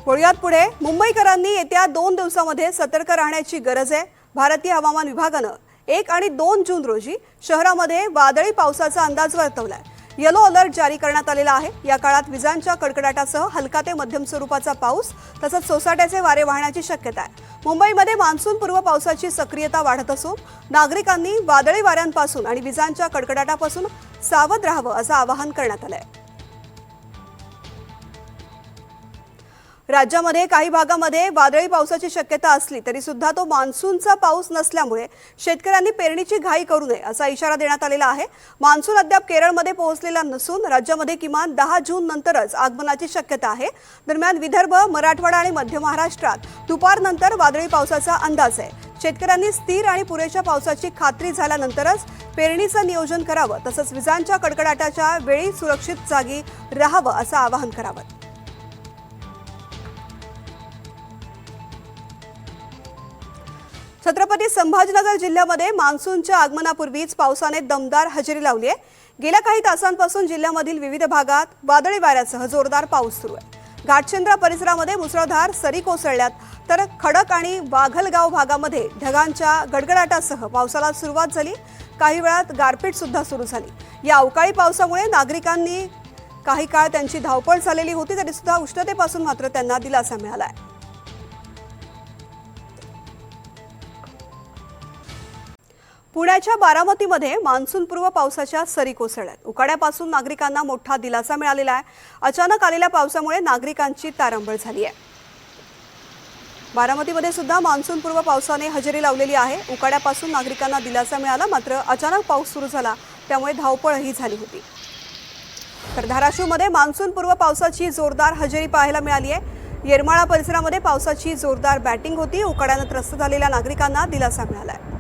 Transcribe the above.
वळूयात पुढे. मुंबईकरांनी येत्या 2 दिवसांमध्ये सतर्क राहण्याची गरज आहे. भारतीय हवामान विभागानं 1 आणि 2 जून रोजी शहरामध्ये वादळी पावसाचा अंदाज वर्तवलाय. येलो अलर्ट जारी करण्यात आलेला आहे. या काळात विजांच्या कडकडाटासह हलका ते मध्यम स्वरूपाचा पाऊस तसंच सोसाट्याचे वारे वाहण्याची शक्यता आहे. मुंबईमध्ये मान्सून पूर्व पावसाची सक्रियता वाढत असून नागरिकांनी वादळी वाऱ्यांपासून आणि विजांच्या कडकडाटापासून सावध राहावं असं आवाहन करण्यात आलंय. राज्यामध्ये काही भागामध्ये वादळी पावसाची शक्यता असली तरी सुद्धा तो मान्सूनचा पाऊस नसल्यामुळे शेतकऱ्यांनी पेरणीची घाई करू नये असा इशारा देण्यात आलेला आहे. मान्सून अद्याप केरळमध्ये पोहोचलेला नसून राज्यामध्ये किमान 10 जून नंतरच आगमनाची शक्यता आहे. दरम्यान विदर्भ, मराठवाडा आणि मध्य महाराष्ट्रात दुपारनंतर वादळी पावसाचा अंदाज आहे. शेतकऱ्यांनी स्थिर आणि पुरेशा पावसाची खात्री झाल्यानंतरच पेरणीचं नियोजन करावं तसंच विजांच्या कडकडाटाच्या वेळी सुरक्षित जागी राहावं असं आवाहन करावं. छत्रपती संभाजीनगर जिल्ह्यामध्ये मान्सूनच्या आगमनापूर्वीच पावसाने दमदार हजेरी लावली आहे. गेल्या काही तासांपासून जिल्ह्यामधील विविध भागात वादळी वाऱ्यासह जोरदार पाऊस सुरू आहे. घाटशेंद्रा परिसरामध्ये मुसळधार सरी कोसळल्यात तर खडक आणि वाघलगाव भागामध्ये ढगांच्या गडगडाटासह पावसाला सुरुवात झाली. काही वेळात गारपीट सुद्धा सुरू झाली. या अवकाळी पावसामुळे नागरिकांनी काही काळ त्यांची धावपळ झालेली होती तरी सुद्धा उष्णतेपासून मात्र त्यांना दिलासा मिळाला आहे. पुण्याच्या बारामतीमध्ये मान्सूनपूर्व पावसाच्या सरी कोसळल्यात. उकाड्यापासून नागरिकांना मोठा दिलासा मिळालेला आहे. अचानक आलेल्या पावसामुळे नागरिकांची तारंबळ झाली आहे. बारामतीमध्ये सुद्धा मान्सूनपूर्व पावसाने हजेरी लावलेली आहे. उकाड्यापासून नागरिकांना दिलासा मिळाला मात्र अचानक पाऊस सुरू झाला त्यामुळे धावपळही झाली होती. तर धाराशिवमध्ये मान्सूनपूर्व पावसाची जोरदार हजेरी पाहायला मिळाली आहे. येरमाळा परिसरामध्ये पावसाची जोरदार बॅटिंग होती. उकाड्यानं त्रस्त झालेल्या नागरिकांना दिलासा मिळाला आहे.